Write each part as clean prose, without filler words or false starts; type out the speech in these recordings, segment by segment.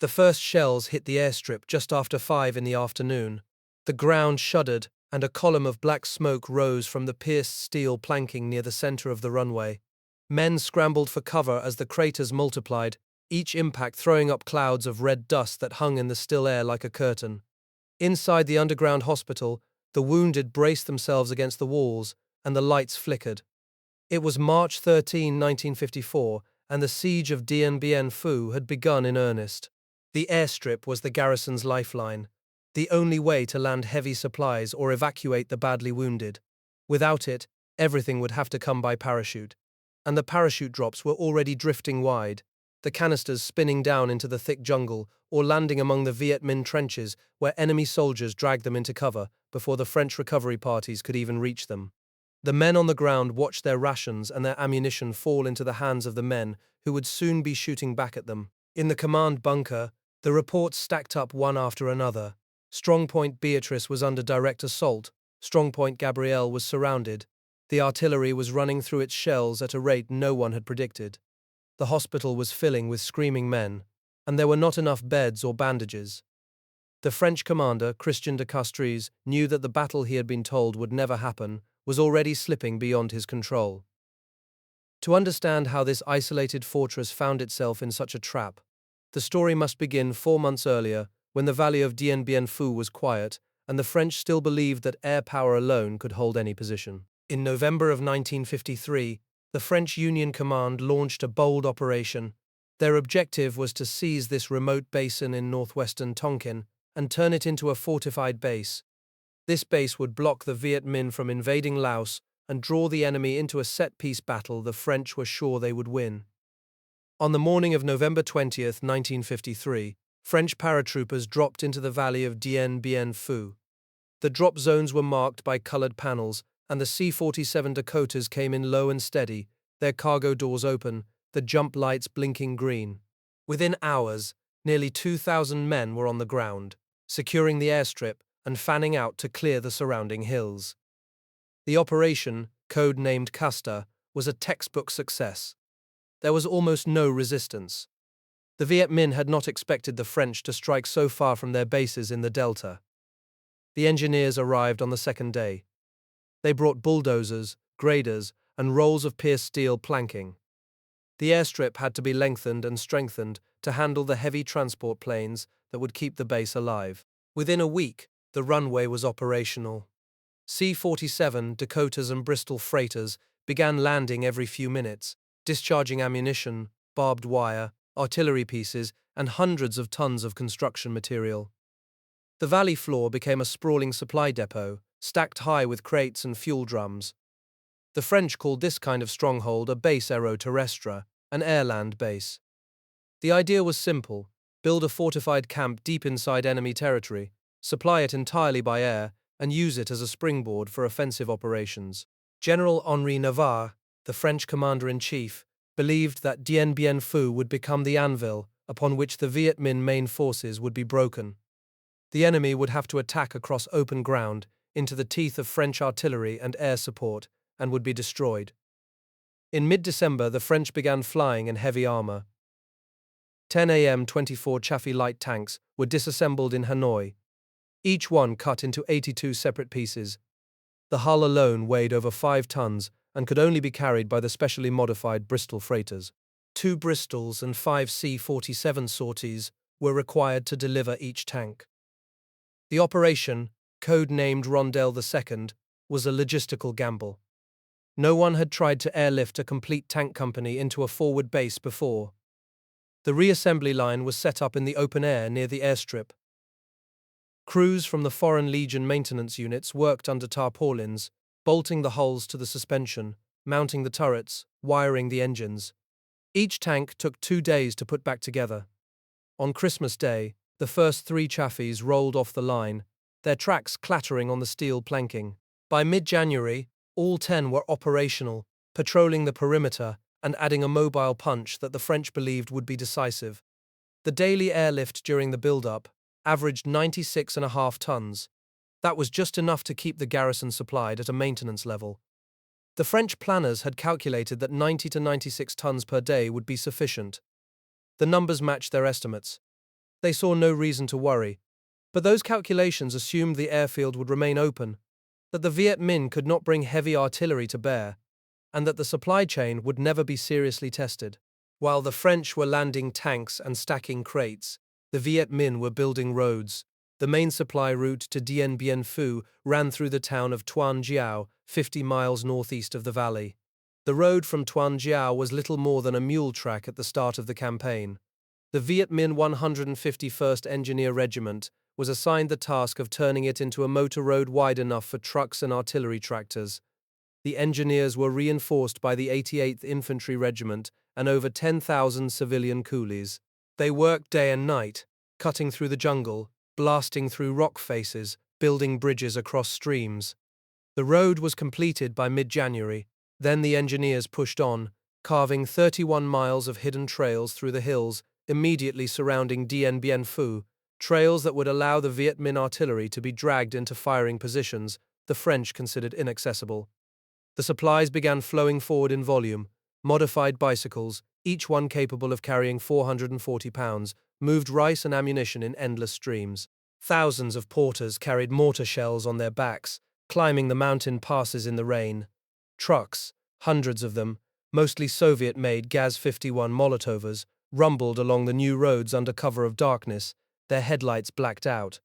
The first shells hit the airstrip just after 5 in the afternoon. The ground shuddered, and a column of black smoke rose from the pierced steel planking near the center of the runway. Men scrambled for cover as the craters multiplied, each impact throwing up clouds of red dust that hung in the still air like a curtain. Inside the underground hospital, the wounded braced themselves against the walls, and the lights flickered. It was March 13, 1954, and the siege of Dien Bien Phu had begun in earnest. The airstrip was the garrison's lifeline, the only way to land heavy supplies or evacuate the badly wounded. Without it, everything would have to come by parachute. And the parachute drops were already drifting wide, the canisters spinning down into the thick jungle or landing among the Viet Minh trenches where enemy soldiers dragged them into cover before the French recovery parties could even reach them. The men on the ground watched their rations and their ammunition fall into the hands of the men who would soon be shooting back at them. In the command bunker, the reports stacked up one after another. Strongpoint Beatrice was under direct assault. Strongpoint Gabrielle was surrounded. The artillery was running through its shells at a rate no one had predicted. The hospital was filling with screaming men, and there were not enough beds or bandages. The French commander, Christian de Castries, knew that the battle he had been told would never happen was already slipping beyond his control. To understand how this isolated fortress found itself in such a trap, the story must begin 4 months earlier, when the valley of Dien Bien Phu was quiet, and the French still believed that air power alone could hold any position. In November of 1953, the French Union Command launched a bold operation. Their objective was to seize this remote basin in northwestern Tonkin and turn it into a fortified base. This base would block the Viet Minh from invading Laos and draw the enemy into a set-piece battle the French were sure they would win. On the morning of November 20, 1953, French paratroopers dropped into the valley of Dien Bien Phu. The drop zones were marked by colored panels, and the C-47 Dakotas came in low and steady, their cargo doors open, the jump lights blinking green. Within hours, nearly 2,000 men were on the ground, securing the airstrip and fanning out to clear the surrounding hills. The operation, code-named Castor, was a textbook success. There was almost no resistance. The Viet Minh had not expected the French to strike so far from their bases in the delta. The engineers arrived on the second day. They brought bulldozers, graders, and rolls of pierced steel planking. The airstrip had to be lengthened and strengthened to handle the heavy transport planes that would keep the base alive. Within a week, the runway was operational. C-47 Dakotas and Bristol freighters began landing every few minutes, discharging ammunition, barbed wire, artillery pieces, and hundreds of tons of construction material. The valley floor became a sprawling supply depot, stacked high with crates and fuel drums. The French called this kind of stronghold a base aéroterrestre, an airland base. The idea was simple: build a fortified camp deep inside enemy territory, supply it entirely by air, and use it as a springboard for offensive operations. General Henri Navarre, the French commander-in-chief, believed that Dien Bien Phu would become the anvil upon which the Viet Minh main forces would be broken. The enemy would have to attack across open ground, into the teeth of French artillery and air support, and would be destroyed. In mid-December, the French began flying in heavy armor. 10 a.m. 24 Chaffee light tanks were disassembled in Hanoi, each one cut into 82 separate pieces. The hull alone weighed over 5 tons and could only be carried by the specially modified Bristol freighters. 2 Bristols and 5 C-47 sorties were required to deliver each tank. The operation, code-named Rondelle II, was a logistical gamble. No one had tried to airlift a complete tank company into a forward base before. The reassembly line was set up in the open air near the airstrip. Crews from the Foreign Legion maintenance units worked under tarpaulins, bolting the hulls to the suspension, mounting the turrets, wiring the engines. Each tank took 2 days to put back together. On Christmas Day, the first 3 Chafees rolled off the line, their tracks clattering on the steel planking. By mid-January, all 10 were operational, patrolling the perimeter and adding a mobile punch that the French believed would be decisive. The daily airlift during the build-up averaged 96.5 tons. That was just enough to keep the garrison supplied at a maintenance level. The French planners had calculated that 90 to 96 tons per day would be sufficient. The numbers matched their estimates. They saw no reason to worry, but those calculations assumed the airfield would remain open, that the Viet Minh could not bring heavy artillery to bear, and that the supply chain would never be seriously tested. While the French were landing tanks and stacking crates, the Viet Minh were building roads. The main supply route to Dien Bien Phu ran through the town of Tuan Giao, 50 miles northeast of the valley. The road from Tuan Giao was little more than a mule track at the start of the campaign. The Viet Minh 151st Engineer Regiment was assigned the task of turning it into a motor road wide enough for trucks and artillery tractors. The engineers were reinforced by the 88th Infantry Regiment and over 10,000 civilian coolies. They worked day and night, cutting through the jungle, blasting through rock faces, building bridges across streams. The road was completed by mid-January. Then the engineers pushed on, carving 31 miles of hidden trails through the hills immediately surrounding Dien Bien Phu, trails that would allow the Viet Minh artillery to be dragged into firing positions the French considered inaccessible. The supplies began flowing forward in volume. Modified bicycles, each one capable of carrying 440 pounds, moved rice and ammunition in endless streams. Thousands of porters carried mortar shells on their backs, climbing the mountain passes in the rain. Trucks, hundreds of them, mostly Soviet-made Gaz-51 Molotovers, rumbled along the new roads under cover of darkness, their headlights blacked out.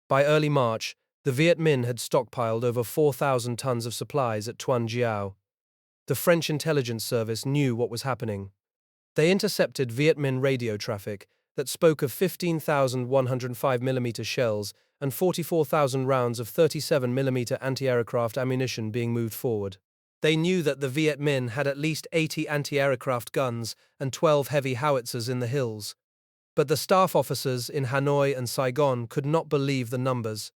By early March, the Viet Minh had stockpiled over 4,000 tons of supplies at Tuan Giao. The French intelligence service knew what was happening. They intercepted Viet Minh radio traffic that spoke of 15,105mm shells and 44,000 rounds of 37mm anti-aircraft ammunition being moved forward. They knew that the Viet Minh had at least 80 anti-aircraft guns and 12 heavy howitzers in the hills. But the staff officers in Hanoi and Saigon could not believe the numbers.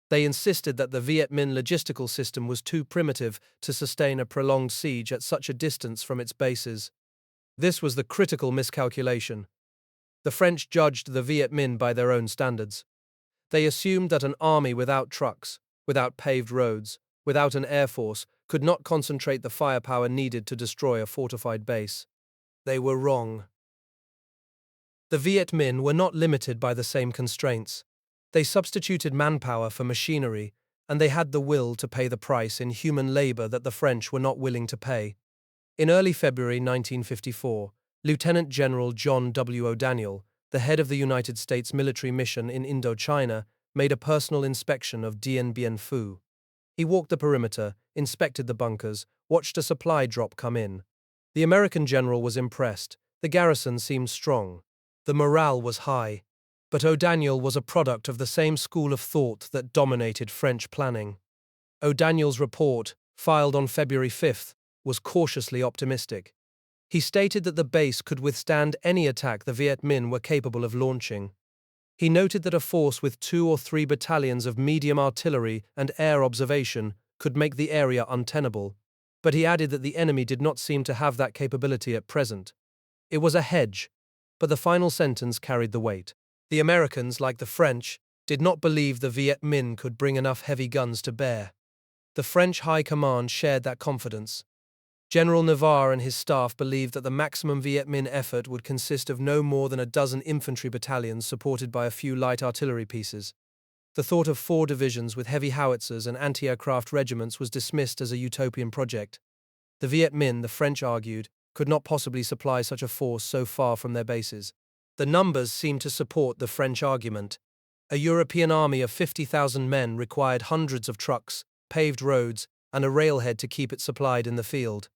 They insisted that the Viet Minh logistical system was too primitive to sustain a prolonged siege at such a distance from its bases. This was the critical miscalculation. The French judged the Viet Minh by their own standards. They assumed that an army without trucks, without paved roads, without an air force, could not concentrate the firepower needed to destroy a fortified base. They were wrong. The Viet Minh were not limited by the same constraints. They substituted manpower for machinery, and they had the will to pay the price in human labor that the French were not willing to pay. In early February 1954, Lieutenant General John W. O'Daniel, the head of the United States military mission in Indochina, made a personal inspection of Dien Bien Phu. He walked the perimeter, inspected the bunkers, watched a supply drop come in. The American general was impressed. The garrison seemed strong. The morale was high. But O'Daniel was a product of the same school of thought that dominated French planning. O'Daniel's report, filed on February 5th, was cautiously optimistic. He stated that the base could withstand any attack the Viet Minh were capable of launching. He noted that a force with 2 or 3 battalions of medium artillery and air observation could make the area untenable, but he added that the enemy did not seem to have that capability at present. It was a hedge, but the final sentence carried the weight. The Americans, like the French, did not believe the Viet Minh could bring enough heavy guns to bear. The French High Command shared that confidence. General Navarre and his staff believed that the maximum Viet Minh effort would consist of no more than a dozen infantry battalions supported by a few light artillery pieces. The thought of 4 divisions with heavy howitzers and anti-aircraft regiments was dismissed as a utopian project. The Viet Minh, the French argued, could not possibly supply such a force so far from their bases. The numbers seemed to support the French argument. A European army of 50,000 men required hundreds of trucks, paved roads, and a railhead to keep it supplied in the field.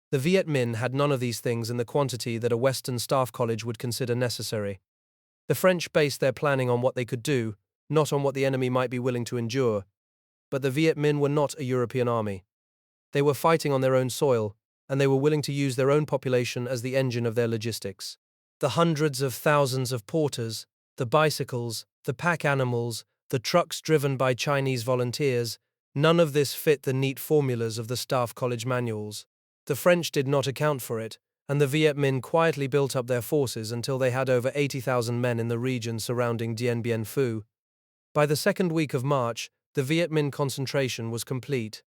The Viet Minh had none of these things in the quantity that a Western staff college would consider necessary. The French based their planning on what they could do, not on what the enemy might be willing to endure. But the Viet Minh were not a European army. They were fighting on their own soil, and they were willing to use their own population as the engine of their logistics. The hundreds of thousands of porters, the bicycles, the pack animals, the trucks driven by Chinese volunteers, none of this fit the neat formulas of the staff college manuals. The French did not account for it, and the Viet Minh quietly built up their forces until they had over 80,000 men in the region surrounding Dien Bien Phu. By the second week of March, the Viet Minh concentration was complete.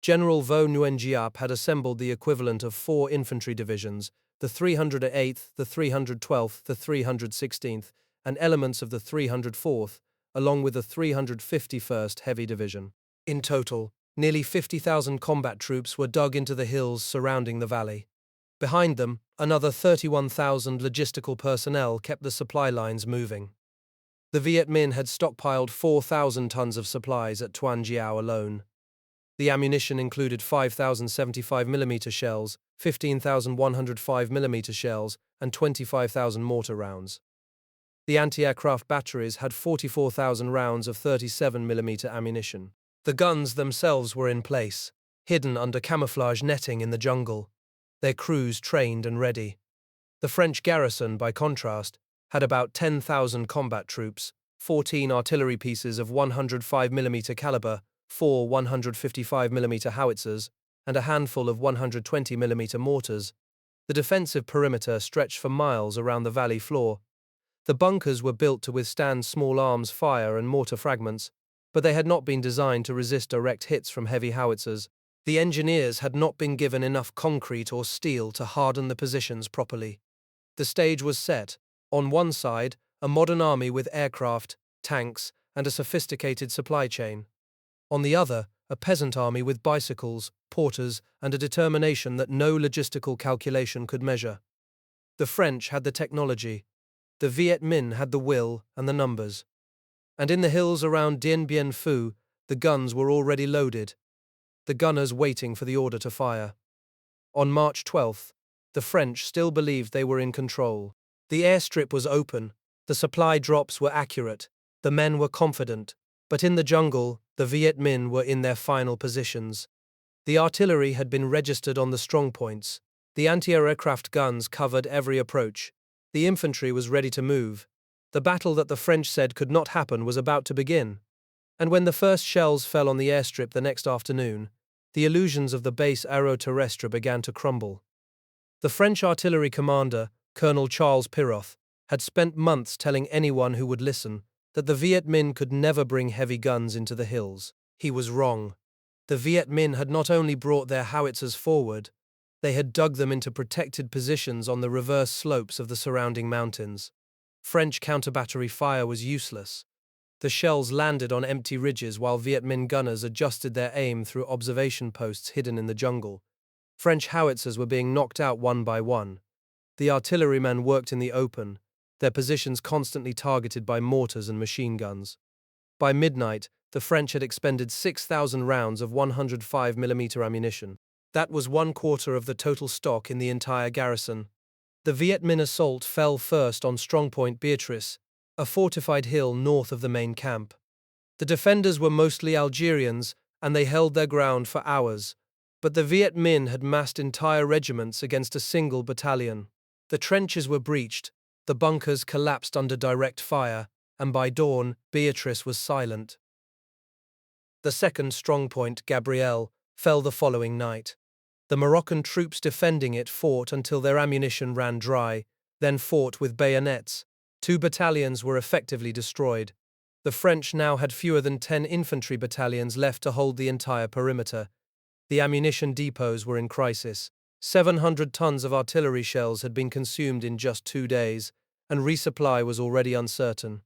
General Vo Nguyen Giap had assembled the equivalent of 4 infantry divisions, the 308th, the 312th, the 316th, and elements of the 304th, along with the 351st Heavy Division. In total, nearly 50,000 combat troops were dug into the hills surrounding the valley. Behind them, another 31,000 logistical personnel kept the supply lines moving. The Viet Minh had stockpiled 4,000 tons of supplies at Tuan Giao alone. The ammunition included 5,075mm shells, 15,105mm shells, and 25,000 mortar rounds. The anti-aircraft batteries had 44,000 rounds of 37mm ammunition. The guns themselves were in place, hidden under camouflage netting in the jungle, their crews trained and ready. The French garrison, by contrast, had about 10,000 combat troops, 14 artillery pieces of 105mm caliber, 4 155mm howitzers, and a handful of 120mm mortars. The defensive perimeter stretched for miles around the valley floor. The bunkers were built to withstand small arms fire and mortar fragments, but they had not been designed to resist direct hits from heavy howitzers. The engineers had not been given enough concrete or steel to harden the positions properly. The stage was set. On one side, a modern army with aircraft, tanks, and a sophisticated supply chain. On the other, a peasant army with bicycles, porters, and a determination that no logistical calculation could measure. The French had the technology. The Viet Minh had the will and the numbers. And in the hills around Dien Bien Phu, the guns were already loaded, the gunners waiting for the order to fire. On March 12th, the French still believed they were in control. The airstrip was open, the supply drops were accurate, the men were confident, but in the jungle, the Viet Minh were in their final positions. The artillery had been registered on the strongpoints, the anti-aircraft guns covered every approach, the infantry was ready to move. The battle that the French said could not happen was about to begin. And when the first shells fell on the airstrip the next afternoon, the illusions of the base aéroterrestre began to crumble. The French artillery commander, Colonel Charles Piroth, had spent months telling anyone who would listen that the Viet Minh could never bring heavy guns into the hills. He was wrong. The Viet Minh had not only brought their howitzers forward, they had dug them into protected positions on the reverse slopes of the surrounding mountains. French counter-battery fire was useless. The shells landed on empty ridges while Viet Minh gunners adjusted their aim through observation posts hidden in the jungle. French howitzers were being knocked out one by one. The artillerymen worked in the open, their positions constantly targeted by mortars and machine guns. By midnight, the French had expended 6,000 rounds of 105mm ammunition. That was 1/4 of the total stock in the entire garrison. The Viet Minh assault fell first on Strongpoint Beatrice, a fortified hill north of the main camp. The defenders were mostly Algerians, and they held their ground for hours. But the Viet Minh had massed entire regiments against a single battalion. The trenches were breached, the bunkers collapsed under direct fire, and by dawn, Beatrice was silent. The second strongpoint, Gabrielle, fell the following night. The Moroccan troops defending it fought until their ammunition ran dry, then fought with bayonets. 2 battalions were effectively destroyed. The French now had fewer than 10 infantry battalions left to hold the entire perimeter. The ammunition depots were in crisis. 700 tons of artillery shells had been consumed in just 2 days, and resupply was already uncertain.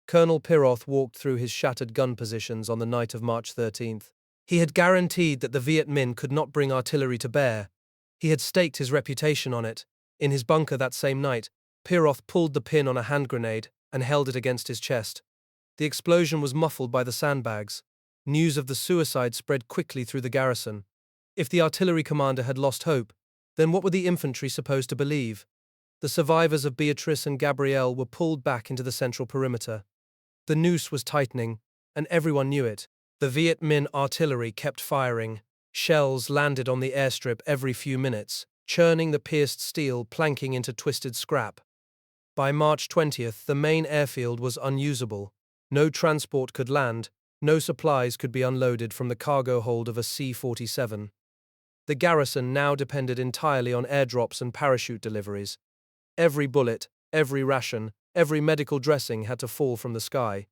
Colonel Piroth walked through his shattered gun positions on the night of March 13th. He had guaranteed that the Viet Minh could not bring artillery to bear. He had staked his reputation on it. In his bunker that same night, Piroth pulled the pin on a hand grenade and held it against his chest. The explosion was muffled by the sandbags. News of the suicide spread quickly through the garrison. If the artillery commander had lost hope, then what were the infantry supposed to believe? The survivors of Beatrice and Gabrielle were pulled back into the central perimeter. The noose was tightening, and everyone knew it. The Viet Minh artillery kept firing. Shells landed on the airstrip every few minutes, churning the pierced steel planking into twisted scrap. By March 20th, the main airfield was unusable. No transport could land, no supplies could be unloaded from the cargo hold of a C-47. The garrison now depended entirely on airdrops and parachute deliveries. Every bullet, every ration, every medical dressing had to fall from the sky.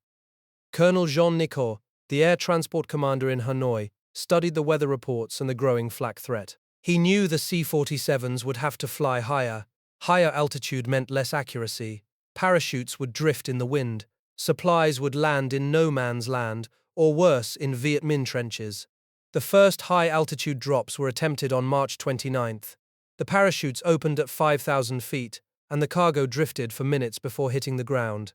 Colonel Jean Nicot, the air transport commander in Hanoi, studied the weather reports and the growing flak threat. He knew the C-47s would have to fly higher. Higher altitude meant less accuracy, Parachutes would drift in the wind, supplies would land in no man's land, or worse, in Viet Minh trenches. The first high-altitude drops were attempted on March 29th. The parachutes opened at 5,000 feet, and the cargo drifted for minutes before hitting the ground.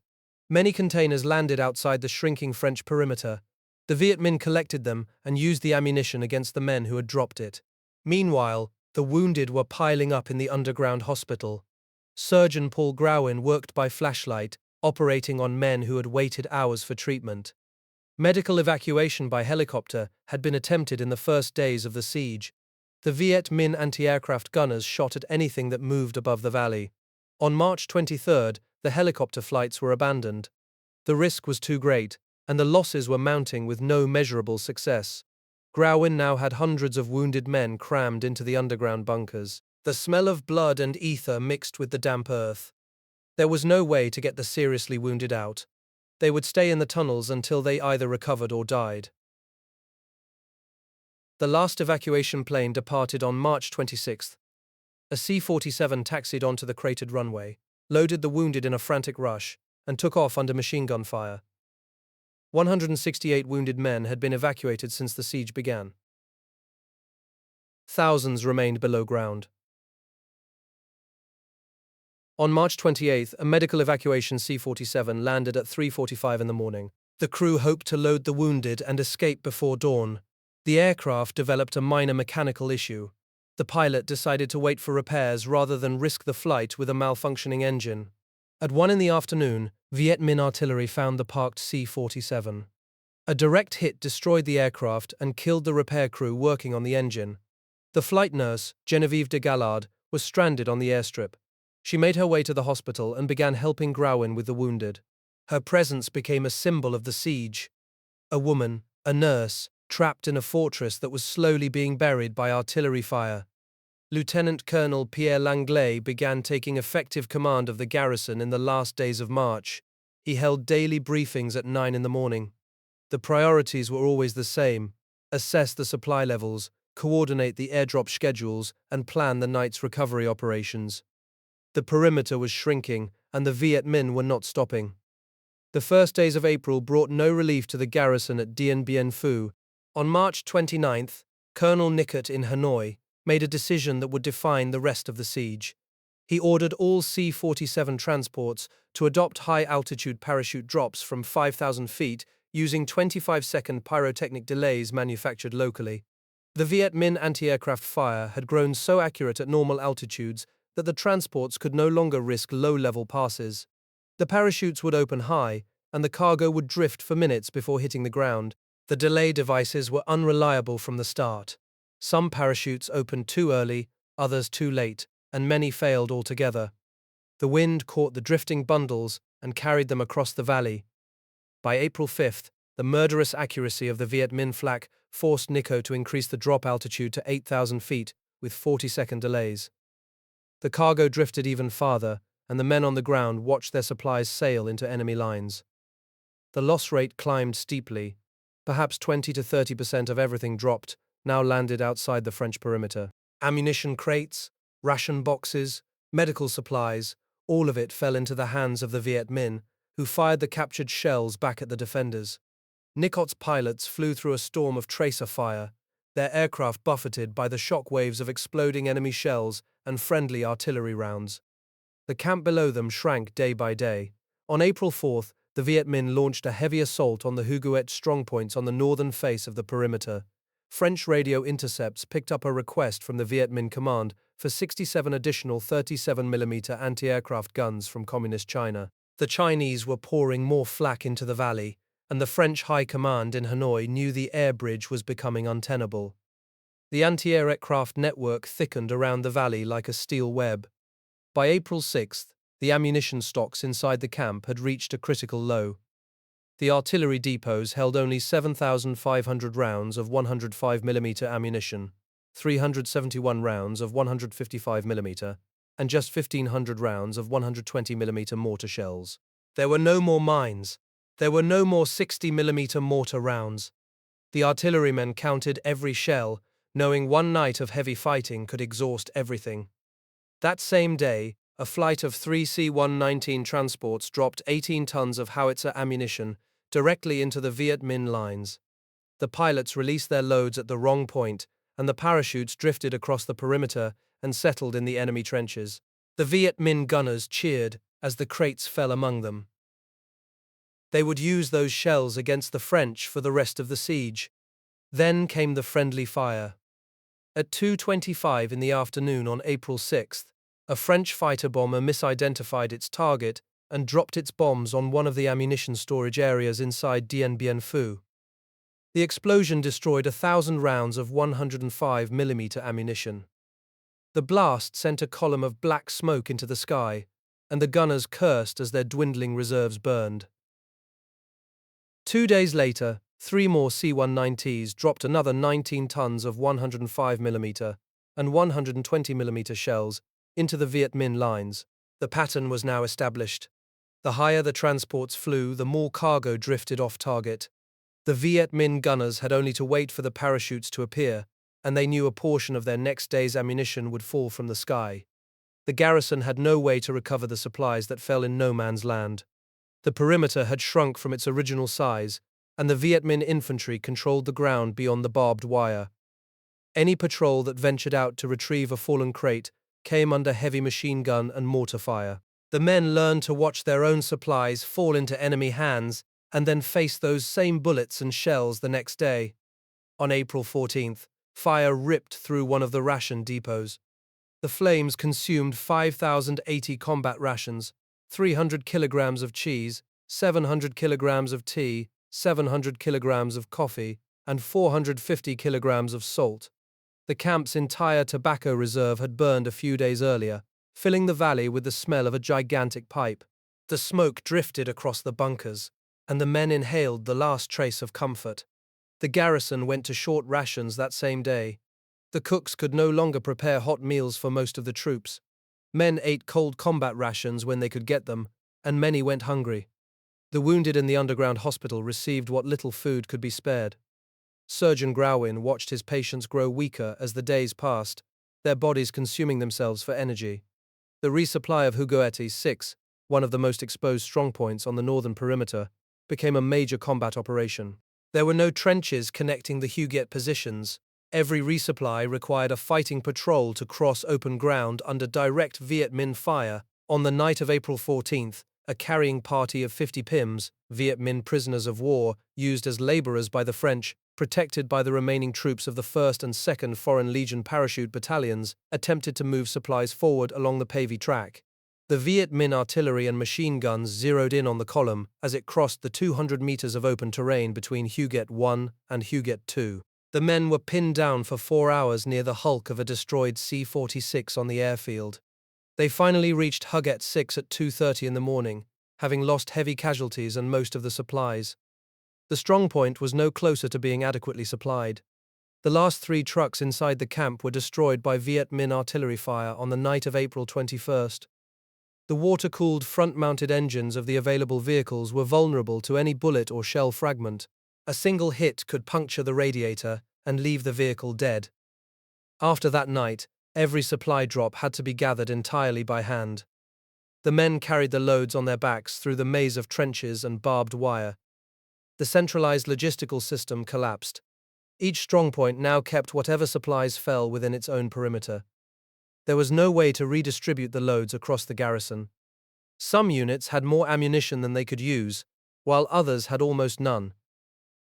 Many containers landed outside the shrinking French perimeter. The Viet Minh collected them and used the ammunition against the men who had dropped it. Meanwhile, the wounded were piling up in the underground hospital. Surgeon Paul Grauin worked by flashlight, operating on men who had waited hours for treatment. Medical evacuation by helicopter had been attempted in the first days of the siege. The Viet Minh anti-aircraft gunners shot at anything that moved above the valley. On March 23rd, the helicopter flights were abandoned. The risk was too great, and the losses were mounting with no measurable success. Grauin now had hundreds of wounded men crammed into the underground bunkers. The smell of blood and ether mixed with the damp earth. There was no way to get the seriously wounded out. They would stay in the tunnels until they either recovered or died. The last evacuation plane departed on March 26th. A C-47 taxied onto the cratered runway, loaded the wounded in a frantic rush, and took off under machine gun fire. 168 wounded men had been evacuated since the siege began. Thousands remained below ground. On March 28th, a medical evacuation C-47 landed at 3:45 in the morning. The crew hoped to load the wounded and escape before dawn. The aircraft developed a minor mechanical issue. The pilot decided to wait for repairs rather than risk the flight with a malfunctioning engine. At 1 in the afternoon, Viet Minh artillery found the parked C-47. A direct hit destroyed the aircraft and killed the repair crew working on the engine. The flight nurse, Genevieve de Gallard, was stranded on the airstrip. She made her way to the hospital and began helping Grauin with the wounded. Her presence became a symbol of the siege. A woman, a nurse, trapped in a fortress that was slowly being buried by artillery fire. Lieutenant Colonel Pierre Langlais began taking effective command of the garrison in the last days of March. He held daily briefings at 9 in the morning. The priorities were always the same: assess the supply levels, coordinate the airdrop schedules, and plan the night's recovery operations. The perimeter was shrinking, and the Viet Minh were not stopping. The first days of April brought no relief to the garrison at Dien Bien Phu. On March 29th, Colonel Nickett in Hanoi made a decision that would define the rest of the siege. He ordered all C-47 transports to adopt high-altitude parachute drops from 5,000 feet using 25-second pyrotechnic delays manufactured locally. The Viet Minh anti-aircraft fire had grown so accurate at normal altitudes that the transports could no longer risk low-level passes. The parachutes would open high, and the cargo would drift for minutes before hitting the ground. The delay devices were unreliable from the start. Some parachutes opened too early, others too late, and many failed altogether. The wind caught the drifting bundles and carried them across the valley. By April 5th, the murderous accuracy of the Viet Minh flak forced Nico to increase the drop altitude to 8,000 feet with 40-second delays. The cargo drifted even farther, and the men on the ground watched their supplies sail into enemy lines. The loss rate climbed steeply. Perhaps 20 to 30% of everything dropped now landed outside the French perimeter. Ammunition crates, ration boxes, medical supplies, all of it fell into the hands of the Viet Minh, who fired the captured shells back at the defenders. Nicot's pilots flew through a storm of tracer fire, their aircraft buffeted by the shock waves of exploding enemy shells and friendly artillery rounds. The camp below them shrank day by day. On April 4th, the Viet Minh launched a heavy assault on the Huguet strongpoints on the northern face of the perimeter. French radio intercepts picked up a request from the Viet Minh command for 67 additional 37mm anti-aircraft guns from Communist China. The Chinese were pouring more flak into the valley, and the French High Command in Hanoi knew the air bridge was becoming untenable. The anti-aircraft network thickened around the valley like a steel web. By April 6th, the ammunition stocks inside the camp had reached a critical low. The artillery depots held only 7,500 rounds of 105mm ammunition, 371 rounds of 155mm, and just 1,500 rounds of 120mm mortar shells. There were no more mines. There were no more 60mm mortar rounds. The artillerymen counted every shell, knowing one night of heavy fighting could exhaust everything. That same day, a flight of three C-119 transports dropped 18 tons of howitzer ammunition directly into the Viet Minh lines. The pilots released their loads at the wrong point, and the parachutes drifted across the perimeter and settled in the enemy trenches. The Viet Minh gunners cheered as the crates fell among them. They would use those shells against the French for the rest of the siege. Then came the friendly fire. At 2:25 in the afternoon on April 6th, a French fighter bomber misidentified its target and dropped its bombs on one of the ammunition storage areas inside Dien Bien Phu. The explosion destroyed 1,000 rounds of 105mm ammunition. The blast sent a column of black smoke into the sky, and the gunners cursed as their dwindling reserves burned. 2 days later, three more C-190s dropped another 19 tons of 105mm and 120mm shells into the Viet Minh lines. The pattern was now established. The higher the transports flew, the more cargo drifted off target. The Viet Minh gunners had only to wait for the parachutes to appear, and they knew a portion of their next day's ammunition would fall from the sky. The garrison had no way to recover the supplies that fell in no man's land. The perimeter had shrunk from its original size, and the Viet Minh infantry controlled the ground beyond the barbed wire. Any patrol that ventured out to retrieve a fallen crate came under heavy machine gun and mortar fire. The men learned to watch their own supplies fall into enemy hands and then face those same bullets and shells the next day. On April 14th, fire ripped through one of the ration depots. The flames consumed 5,080 combat rations, 300 kilograms of cheese, 700 kilograms of tea, 700 kilograms of coffee, and 450 kilograms of salt. The camp's entire tobacco reserve had burned a few days earlier, filling the valley with the smell of a gigantic pipe. The smoke drifted across the bunkers, and the men inhaled the last trace of comfort. The garrison went to short rations that same day. The cooks could no longer prepare hot meals for most of the troops. Men ate cold combat rations when they could get them, and many went hungry. The wounded in the underground hospital received what little food could be spared. Surgeon Grauwin watched his patients grow weaker as the days passed, their bodies consuming themselves for energy. The resupply of Hugoeti 6, one of the most exposed strongpoints on the northern perimeter, became a major combat operation. There were no trenches connecting the Huguet positions. Every resupply required a fighting patrol to cross open ground under direct Viet Minh fire. On the night of April 14th, a carrying party of 50 PIMs, Viet Minh prisoners of war, used as laborers by the French, protected by the remaining troops of the 1st and 2nd Foreign Legion parachute battalions, attempted to move supplies forward along the pavy track. The Viet Minh artillery and machine guns zeroed in on the column as it crossed the 200 meters of open terrain between Huguet 1 and Huguet 2. The men were pinned down for 4 hours near the hulk of a destroyed C-46 on the airfield. They finally reached Huguet 6 at 2:30 in the morning, having lost heavy casualties and most of the supplies. The strongpoint was no closer to being adequately supplied. The last 3 trucks inside the camp were destroyed by Viet Minh artillery fire on the night of April 21st. The water-cooled front-mounted engines of the available vehicles were vulnerable to any bullet or shell fragment. A single hit could puncture the radiator and leave the vehicle dead. After that night, every supply drop had to be gathered entirely by hand. The men carried the loads on their backs through the maze of trenches and barbed wire. The centralized logistical system collapsed. Each strongpoint now kept whatever supplies fell within its own perimeter. There was no way to redistribute the loads across the garrison. Some units had more ammunition than they could use, while others had almost none.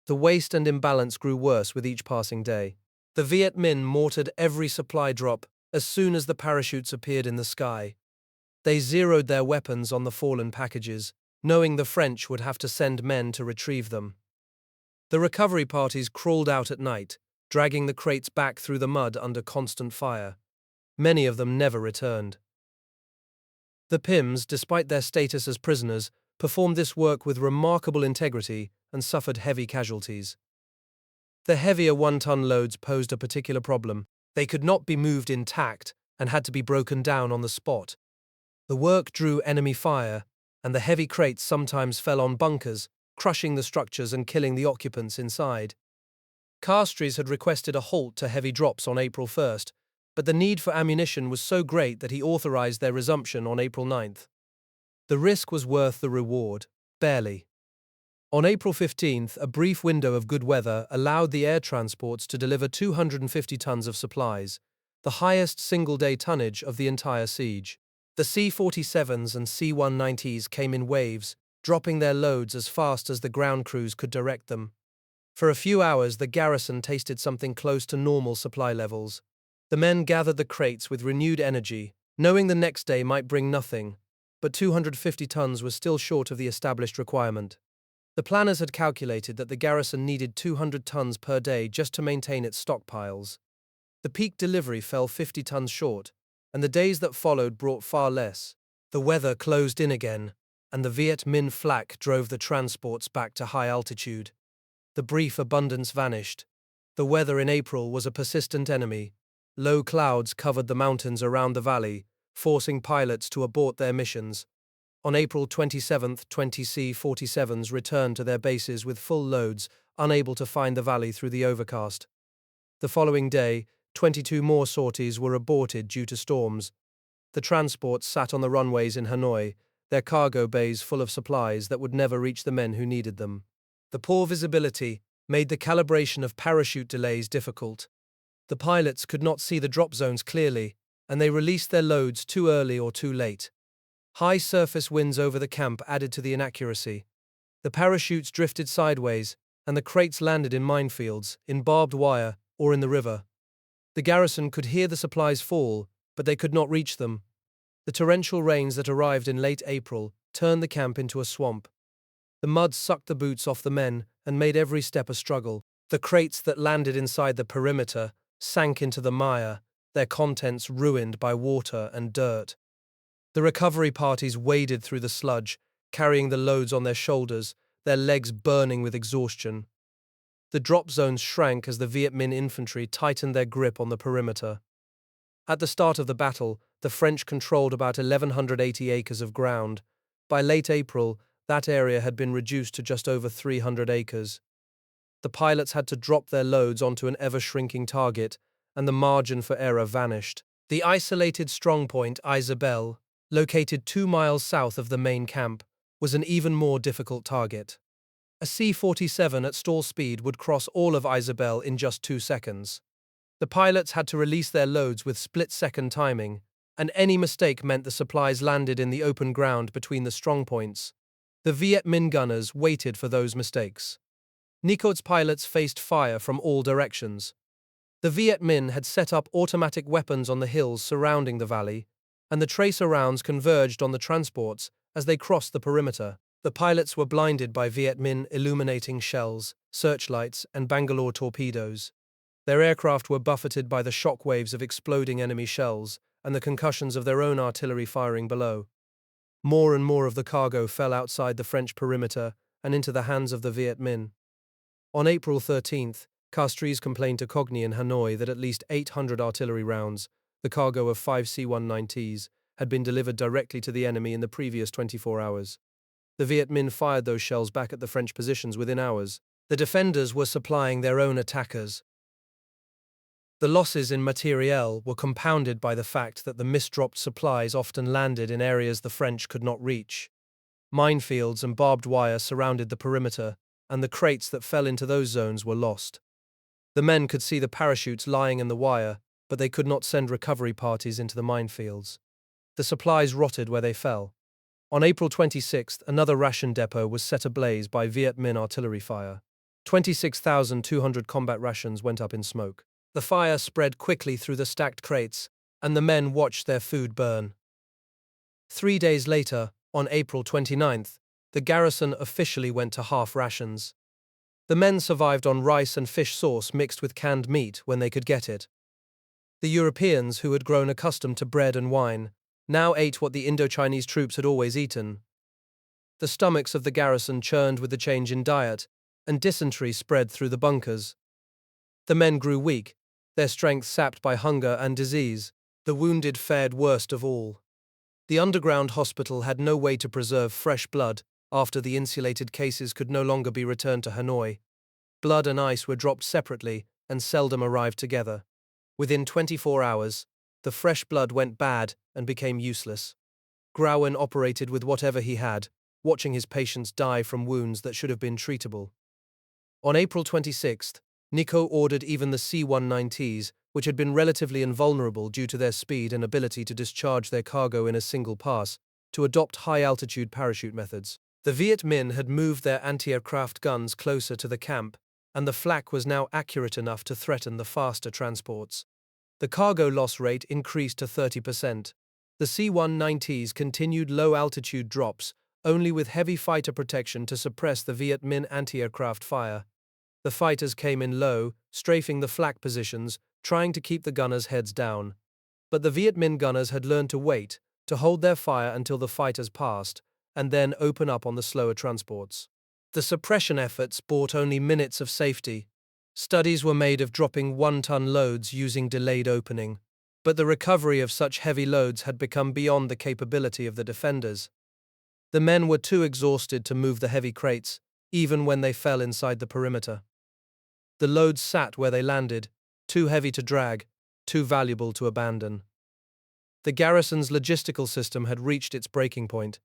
The waste and imbalance grew worse with each passing day. The Viet Minh mortared every supply drop as soon as the parachutes appeared in the sky. They zeroed their weapons on the fallen packages, knowing the French would have to send men to retrieve them. The recovery parties crawled out at night, dragging the crates back through the mud under constant fire. Many of them never returned. The PIMs, despite their status as prisoners, performed this work with remarkable integrity and suffered heavy casualties. The heavier 1-ton loads posed a particular problem. They could not be moved intact and had to be broken down on the spot. The work drew enemy fire, and the heavy crates sometimes fell on bunkers, crushing the structures and killing the occupants inside. Castries had requested a halt to heavy drops on April 1st, but the need for ammunition was so great that he authorized their resumption on April 9th. The risk was worth the reward, barely. On April 15th, a brief window of good weather allowed the air transports to deliver 250 tons of supplies, the highest single-day tonnage of the entire siege. The C-47s and C-190s came in waves, dropping their loads as fast as the ground crews could direct them. For a few hours, the garrison tasted something close to normal supply levels. The men gathered the crates with renewed energy, knowing the next day might bring nothing, but 250 tons was still short of the established requirement. The planners had calculated that the garrison needed 200 tons per day just to maintain its stockpiles. The peak delivery fell 50 tons short, and the days that followed brought far less. The weather closed in again, and the Viet Minh flak drove the transports back to high altitude. The brief abundance vanished. The weather in April was a persistent enemy. Low clouds covered the mountains around the valley, forcing pilots to abort their missions. On April 27, 20 C-47s returned to their bases with full loads, unable to find the valley through the overcast. The following day, 22 more sorties were aborted due to storms. The transports sat on the runways in Hanoi, their cargo bays full of supplies that would never reach the men who needed them. The poor visibility made the calibration of parachute delays difficult. The pilots could not see the drop zones clearly, and they released their loads too early or too late. High surface winds over the camp added to the inaccuracy. The parachutes drifted sideways, and the crates landed in minefields, in barbed wire, or in the river. The garrison could hear the supplies fall, but they could not reach them. The torrential rains that arrived in late April turned the camp into a swamp. The mud sucked the boots off the men and made every step a struggle. The crates that landed inside the perimeter sank into the mire, their contents ruined by water and dirt. The recovery parties waded through the sludge, carrying the loads on their shoulders, their legs burning with exhaustion. The drop zones shrank as the Viet Minh infantry tightened their grip on the perimeter. At the start of the battle, the French controlled about 1,180 acres of ground. By late April, that area had been reduced to just over 300 acres. The pilots had to drop their loads onto an ever-shrinking target, and the margin for error vanished. The isolated strongpoint Isabelle, located 2 miles south of the main camp, was an even more difficult target. A C-47 at stall speed would cross all of Isabelle in just 2 seconds. The pilots had to release their loads with split-second timing, and any mistake meant the supplies landed in the open ground between the strongpoints. The Viet Minh gunners waited for those mistakes. Nicot's pilots faced fire from all directions. The Viet Minh had set up automatic weapons on the hills surrounding the valley, and the tracer rounds converged on the transports as they crossed the perimeter. The pilots were blinded by Viet Minh illuminating shells, searchlights, and Bangalore torpedoes. Their aircraft were buffeted by the shock waves of exploding enemy shells and the concussions of their own artillery firing below. More and more of the cargo fell outside the French perimeter and into the hands of the Viet Minh. On April 13th, Castries complained to Cogni in Hanoi that at least 800 artillery rounds, the cargo of 5 C-190s, had been delivered directly to the enemy in the previous 24 hours. The Viet Minh fired those shells back at the French positions within hours. The defenders were supplying their own attackers. The losses in materiel were compounded by the fact that the misdropped supplies often landed in areas the French could not reach. Minefields and barbed wire surrounded the perimeter, and the crates that fell into those zones were lost. The men could see the parachutes lying in the wire, but they could not send recovery parties into the minefields. The supplies rotted where they fell. On April 26th, another ration depot was set ablaze by Viet Minh artillery fire. 26,200 combat rations went up in smoke. The fire spread quickly through the stacked crates, and the men watched their food burn. 3 days later, on April 29th, the garrison officially went to half rations. The men survived on rice and fish sauce mixed with canned meat when they could get it. The Europeans, who had grown accustomed to bread and wine, now ate what the Indo-Chinese troops had always eaten. The stomachs of the garrison churned with the change in diet, and dysentery spread through the bunkers. The men grew weak, their strength sapped by hunger and disease. The wounded fared worst of all. The underground hospital had no way to preserve fresh blood after the insulated cases could no longer be returned to Hanoi. Blood and ice were dropped separately and seldom arrived together. Within 24 hours, the fresh blood went bad and became useless. Grouen operated with whatever he had, watching his patients die from wounds that should have been treatable. On April 26, Nico ordered even the C-190s, which had been relatively invulnerable due to their speed and ability to discharge their cargo in a single pass, to adopt high-altitude parachute methods. The Viet Minh had moved their anti-aircraft guns closer to the camp, and the flak was now accurate enough to threaten the faster transports. The cargo loss rate increased to 30%. The C-190s continued low-altitude drops, only with heavy fighter protection to suppress the Viet Minh anti-aircraft fire. The fighters came in low, strafing the flak positions, trying to keep the gunners' heads down. But the Viet Minh gunners had learned to wait, to hold their fire until the fighters passed, and then open up on the slower transports. The suppression efforts brought only minutes of safety. Studies were made of dropping 1-ton loads using delayed opening, but the recovery of such heavy loads had become beyond the capability of the defenders. The men were too exhausted to move the heavy crates, even when they fell inside the perimeter. The loads sat where they landed, too heavy to drag, too valuable to abandon. The garrison's logistical system had reached its breaking point.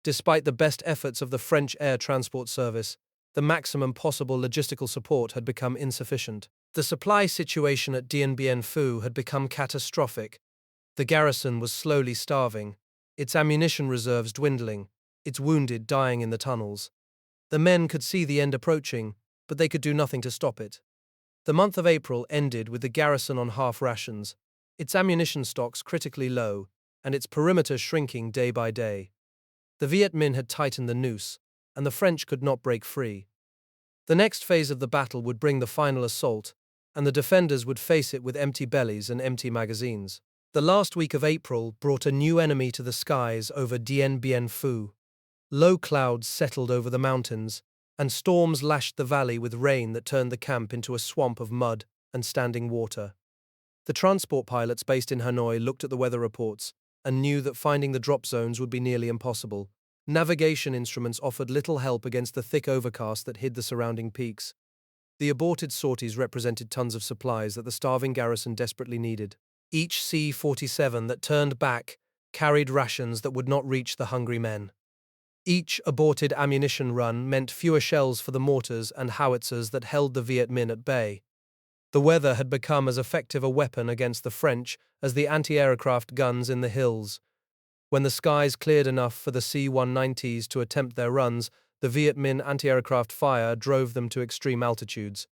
Despite the best efforts of the French Air Transport Service, the maximum possible logistical support had become insufficient. The supply situation at Dien Bien Phu had become catastrophic. The garrison was slowly starving, its ammunition reserves dwindling, its wounded dying in the tunnels. The men could see the end approaching, but they could do nothing to stop it. The month of April ended with the garrison on half rations, its ammunition stocks critically low, and its perimeter shrinking day by day. The Viet Minh had tightened the noose, and the French could not break free. The next phase of the battle would bring the final assault, and the defenders would face it with empty bellies and empty magazines. The last week of April brought a new enemy to the skies over Dien Bien Phu. Low clouds settled over the mountains, and storms lashed the valley with rain that turned the camp into a swamp of mud and standing water. The transport pilots based in Hanoi looked at the weather reports and knew that finding the drop zones would be nearly impossible. Navigation instruments offered little help against the thick overcast that hid the surrounding peaks. The aborted sorties represented tons of supplies that the starving garrison desperately needed. Each C-47 that turned back carried rations that would not reach the hungry men. Each aborted ammunition run meant fewer shells for the mortars and howitzers that held the Viet Minh at bay. The weather had become as effective a weapon against the French as the anti-aircraft guns in the hills. When the skies cleared enough for the C-190s to attempt their runs, the Viet Minh anti-aircraft fire drove them to extreme altitudes.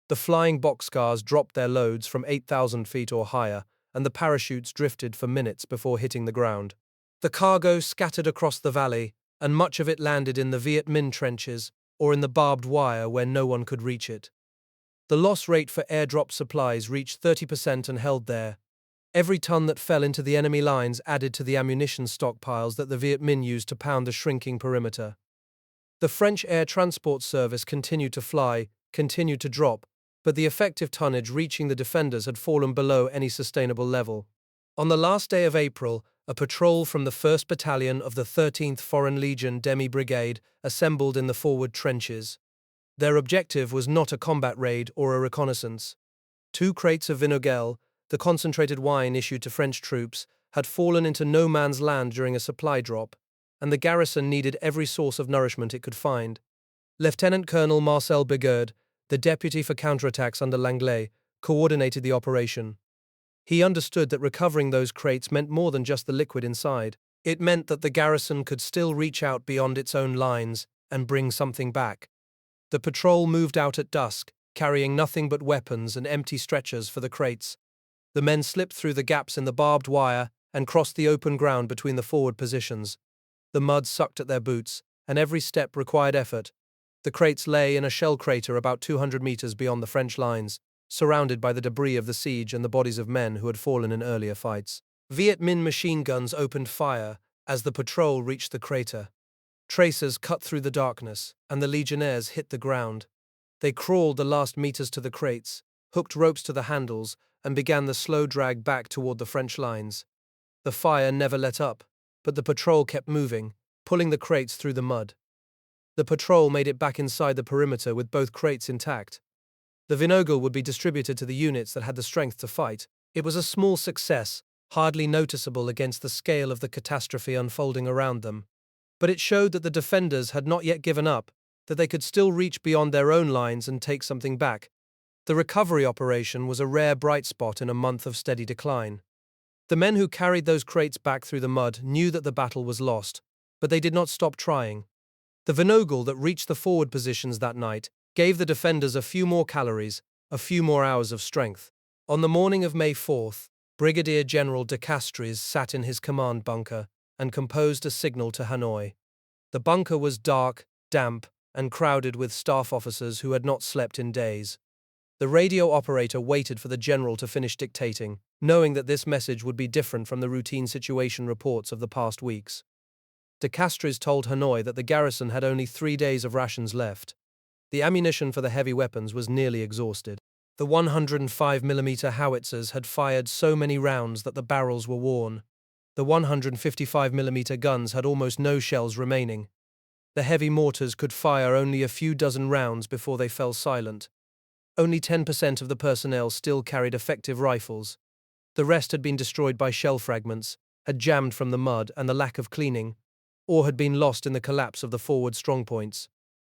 The flying boxcars dropped their loads from 8,000 feet or higher, and the parachutes drifted for minutes before hitting the ground. The cargo scattered across the valley, and much of it landed in the Viet Minh trenches or in the barbed wire where no one could reach it. The loss rate for airdrop supplies reached 30% and held there. Every ton that fell into the enemy lines added to the ammunition stockpiles that the Viet Minh used to pound the shrinking perimeter. The French Air Transport Service continued to fly, continued to drop, but the effective tonnage reaching the defenders had fallen below any sustainable level. On the last day of April, a patrol from the 1st Battalion of the 13th Foreign Legion Demi Brigade assembled in the forward trenches. Their objective was not a combat raid or a reconnaissance. 2 crates of vinogel, the concentrated wine issued to French troops, had fallen into no man's land during a supply drop, and the garrison needed every source of nourishment it could find. Lieutenant Colonel Marcel Bigard, the deputy for counterattacks under Langlais, coordinated the operation. He understood that recovering those crates meant more than just the liquid inside. It meant that the garrison could still reach out beyond its own lines and bring something back. The patrol moved out at dusk, carrying nothing but weapons and empty stretchers for the crates. The men slipped through the gaps in the barbed wire and crossed the open ground between the forward positions. The mud sucked at their boots, and every step required effort. The crates lay in a shell crater about 200 meters beyond the French lines, surrounded by the debris of the siege and the bodies of men who had fallen in earlier fights. Viet Minh machine guns opened fire as the patrol reached the crater. Tracers cut through the darkness, and the legionnaires hit the ground. They crawled the last meters to the crates, hooked ropes to the handles, and began the slow drag back toward the French lines. The fire never let up, but the patrol kept moving, pulling the crates through the mud. The patrol made it back inside the perimeter with both crates intact. The vinogre would be distributed to the units that had the strength to fight. It was a small success, hardly noticeable against the scale of the catastrophe unfolding around them. But it showed that the defenders had not yet given up, that they could still reach beyond their own lines and take something back. The recovery operation was a rare bright spot in a month of steady decline. The men who carried those crates back through the mud knew that the battle was lost, but they did not stop trying. The vinogre that reached the forward positions that night gave the defenders a few more calories, a few more hours of strength. On the morning of May 4th, Brigadier General de Castries sat in his command bunker and composed a signal to Hanoi. The bunker was dark, damp, and crowded with staff officers who had not slept in days. The radio operator waited for the general to finish dictating, knowing that this message would be different from the routine situation reports of the past weeks. De Castries told Hanoi that the garrison had only 3 days of rations left. The ammunition for the heavy weapons was nearly exhausted. The 105mm howitzers had fired so many rounds that the barrels were worn. The 155mm guns had almost no shells remaining. The heavy mortars could fire only a few dozen rounds before they fell silent. Only 10% of the personnel still carried effective rifles. The rest had been destroyed by shell fragments, had jammed from the mud and the lack of cleaning, or had been lost in the collapse of the forward strongpoints.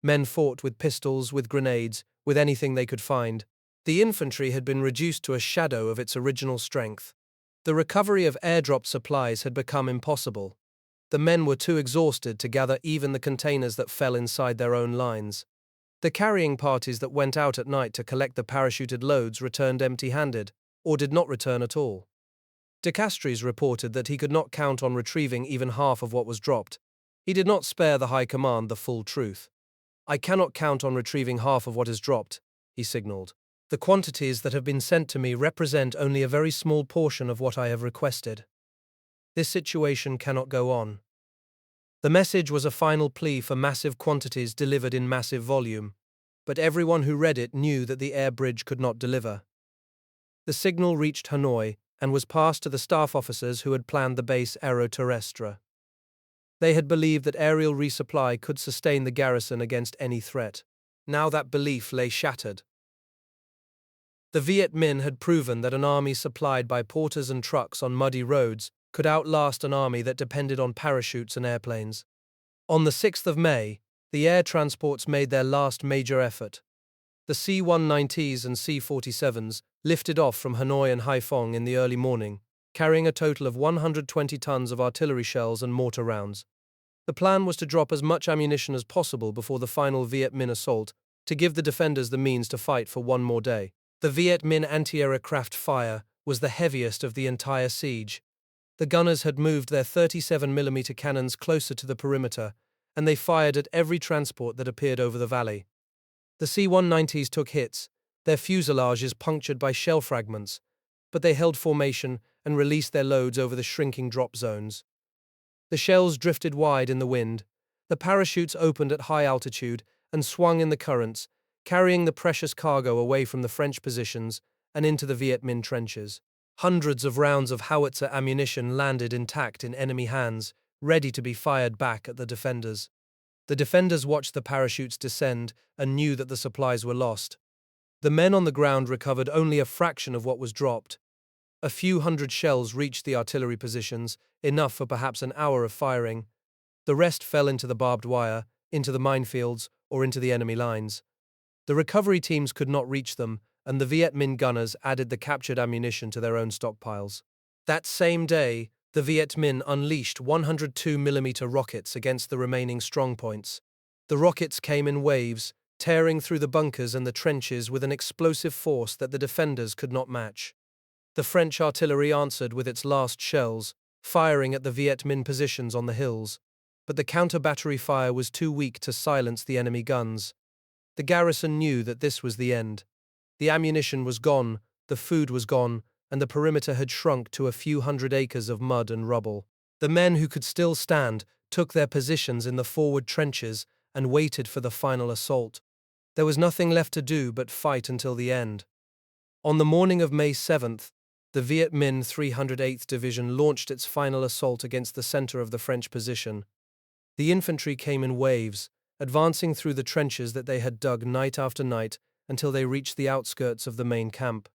Men fought with pistols, with grenades, with anything they could find. The infantry had been reduced to a shadow of its original strength. The recovery of airdropped supplies had become impossible. The men were too exhausted to gather even the containers that fell inside their own lines. The carrying parties that went out at night to collect the parachuted loads returned empty-handed, or did not return at all. De Castries reported that he could not count on retrieving even half of what was dropped. He did not spare the High Command the full truth. "I cannot count on retrieving half of what is dropped," he signaled. "The quantities that have been sent to me represent only a very small portion of what I have requested. This situation cannot go on." The message was a final plea for massive quantities delivered in massive volume, but everyone who read it knew that the air bridge could not deliver. The signal reached Hanoi and was passed to the staff officers who had planned the base aeroterrestre. They had believed that aerial resupply could sustain the garrison against any threat. Now that belief lay shattered. The Viet Minh had proven that an army supplied by porters and trucks on muddy roads could outlast an army that depended on parachutes and airplanes. On the 6th of May, the air transports made their last major effort. The C-190s and C-47s lifted off from Hanoi and Haiphong in the early morning, carrying a total of 120 tons of artillery shells and mortar rounds. The plan was to drop as much ammunition as possible before the final Viet Minh assault, to give the defenders the means to fight for one more day. The Viet Minh anti-aircraft fire was the heaviest of the entire siege. The gunners had moved their 37mm cannons closer to the perimeter, and they fired at every transport that appeared over the valley. The C-190s took hits, their fuselages punctured by shell fragments, but they held formation and released their loads over the shrinking drop zones. The shells drifted wide in the wind. The parachutes opened at high altitude and swung in the currents, carrying the precious cargo away from the French positions and into the Viet Minh trenches. Hundreds of rounds of howitzer ammunition landed intact in enemy hands, ready to be fired back at the defenders. The defenders watched the parachutes descend and knew that the supplies were lost. The men on the ground recovered only a fraction of what was dropped. A few hundred shells reached the artillery positions, enough for perhaps an hour of firing. The rest fell into the barbed wire, into the minefields, or into the enemy lines. The recovery teams could not reach them, and the Viet Minh gunners added the captured ammunition to their own stockpiles. That same day, the Viet Minh unleashed 102mm rockets against the remaining strongpoints. The rockets came in waves, tearing through the bunkers and the trenches with an explosive force that the defenders could not match. The French artillery answered with its last shells, firing at the Viet Minh positions on the hills, but the counter-battery fire was too weak to silence the enemy guns. The garrison knew that this was the end. The ammunition was gone, the food was gone, and the perimeter had shrunk to a few hundred acres of mud and rubble. The men who could still stand took their positions in the forward trenches and waited for the final assault. There was nothing left to do but fight until the end. On the morning of May 7th, the Viet Minh 308th Division launched its final assault against the center of the French position. The infantry came in waves, advancing through the trenches that they had dug night after night until they reached the outskirts of the main camp.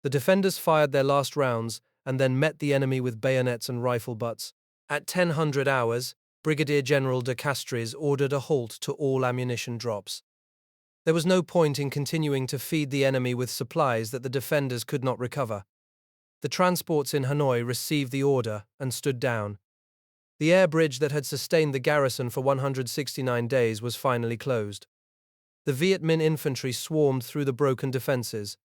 The defenders fired their last rounds and then met the enemy with bayonets and rifle butts. At 1000 hours, Brigadier General de Castries ordered a halt to all ammunition drops. There was no point in continuing to feed the enemy with supplies that the defenders could not recover. The transports in Hanoi received the order and stood down. The air bridge that had sustained the garrison for 169 days was finally closed. The Viet Minh infantry swarmed through the broken defenses.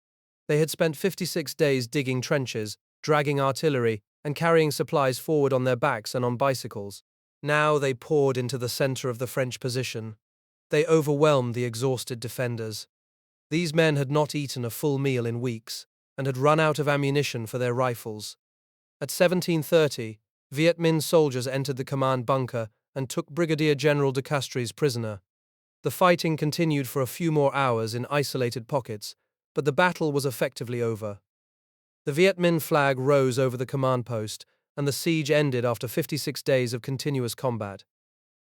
They had spent 56 days digging trenches, dragging artillery, and carrying supplies forward on their backs and on bicycles. Now they poured into the center of the French position. They overwhelmed the exhausted defenders. These men had not eaten a full meal in weeks and had run out of ammunition for their rifles. At 1730, Viet Minh soldiers entered the command bunker and took Brigadier General de Castries prisoner. The fighting continued for a few more hours in isolated pockets, but the battle was effectively over. The Viet Minh flag rose over the command post, and the siege ended after 56 days of continuous combat.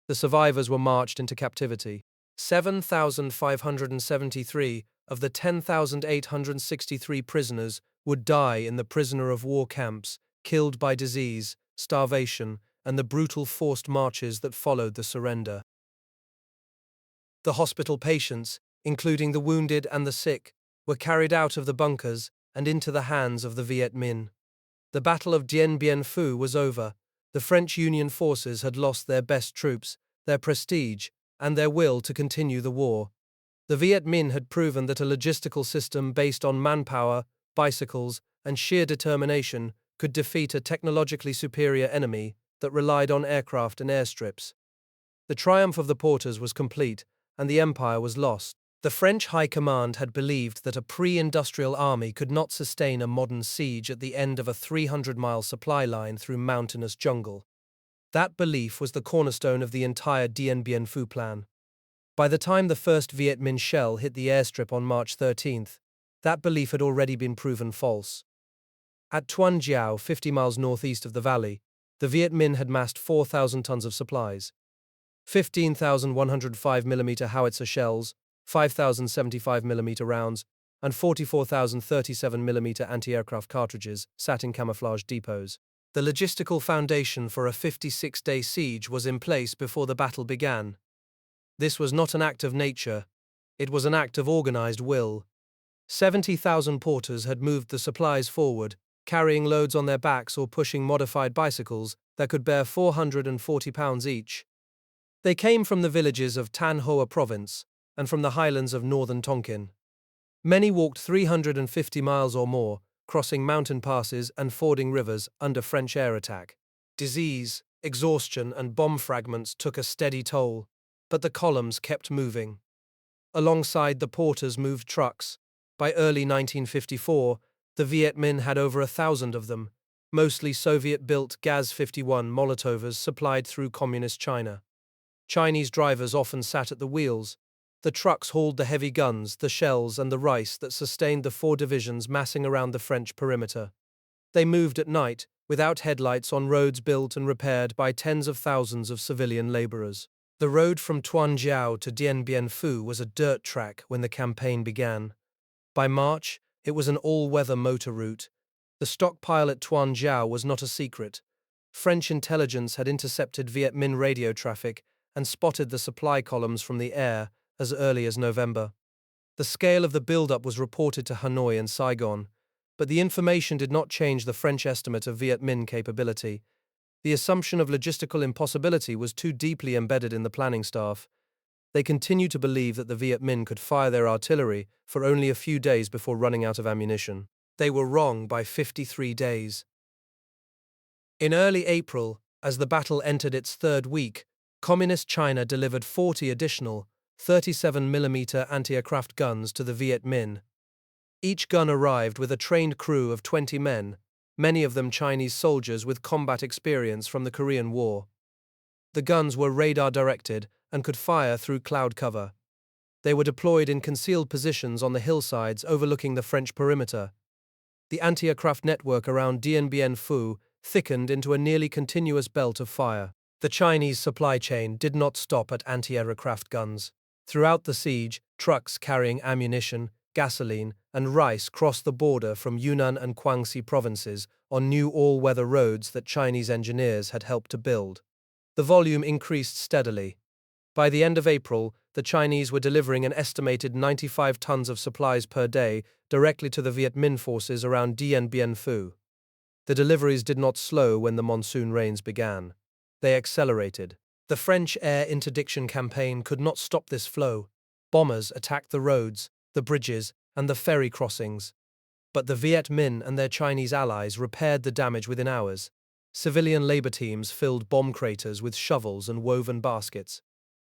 The survivors were marched into captivity. 7,573 of the 10,863 prisoners would die in the prisoner of war camps, killed by disease, starvation, and the brutal forced marches that followed the surrender. The hospital patients, including the wounded and the sick, were carried out of the bunkers and into the hands of the Viet Minh. The Battle of Dien Bien Phu was over. The French Union forces had lost their best troops, their prestige, and their will to continue the war. The Viet Minh had proven that a logistical system based on manpower, bicycles, and sheer determination could defeat a technologically superior enemy that relied on aircraft and airstrips. The triumph of the porters was complete, and the empire was lost. The French High Command had believed that a pre-industrial army could not sustain a modern siege at the end of a 300-mile supply line through mountainous jungle. That belief was the cornerstone of the entire Dien Bien Phu plan. By the time the first Viet Minh shell hit the airstrip on March 13th, that belief had already been proven false. At Tuan Jiao, 50 miles northeast of the valley, the Viet Minh had massed 4,000 tons of supplies. 15,105mm howitzer shells, 5,075mm rounds, and 44,037mm anti-aircraft cartridges sat in camouflage depots. The logistical foundation for a 56-day siege was in place before the battle began. This was not an act of nature, it was an act of organized will. 70,000 porters had moved the supplies forward, carrying loads on their backs or pushing modified bicycles that could bear 440 pounds each. They came from the villages of Tan Hoa province and from the highlands of northern Tonkin. Many walked 350 miles or more, crossing mountain passes and fording rivers under French air attack. Disease, exhaustion, and bomb fragments took a steady toll, but the columns kept moving. Alongside the porters moved trucks. By early 1954, the Viet Minh had over 1,000 of them, mostly Soviet-built Gaz-51 Molotovers supplied through Communist China. Chinese drivers often sat at the wheels. The trucks hauled the heavy guns, the shells, and the rice that sustained the 4 divisions massing around the French perimeter. They moved at night, without headlights, on roads built and repaired by tens of thousands of civilian laborers. The road from Tuan Jiao to Dien Bien Phu was a dirt track when the campaign began. By March, it was an all-weather motor route. The stockpile at Tuan Jiao was not a secret. French intelligence had intercepted Viet Minh radio traffic and spotted the supply columns from the air as early as November. The scale of the buildup was reported to Hanoi and Saigon, but the information did not change the French estimate of Viet Minh capability. The assumption of logistical impossibility was too deeply embedded in the planning staff. They continued to believe that the Viet Minh could fire their artillery for only a few days before running out of ammunition. They were wrong by 53 days. In early April, as the battle entered its third week, Communist China delivered 40 additional 37mm anti-aircraft guns to the Viet Minh. Each gun arrived with a trained crew of 20 men, many of them Chinese soldiers with combat experience from the Korean War. The guns were radar-directed and could fire through cloud cover. They were deployed in concealed positions on the hillsides overlooking the French perimeter. The anti-aircraft network around Dien Bien Phu thickened into a nearly continuous belt of fire. The Chinese supply chain did not stop at anti-aircraft guns. Throughout the siege, trucks carrying ammunition, gasoline, and rice crossed the border from Yunnan and Guangxi provinces on new all-weather roads that Chinese engineers had helped to build. The volume increased steadily. By the end of April, the Chinese were delivering an estimated 95 tons of supplies per day directly to the Viet Minh forces around Dien Bien Phu. The deliveries did not slow when the monsoon rains began. They accelerated. The French air interdiction campaign could not stop this flow. Bombers attacked the roads, the bridges, and the ferry crossings. But the Viet Minh and their Chinese allies repaired the damage within hours. Civilian labor teams filled bomb craters with shovels and woven baskets.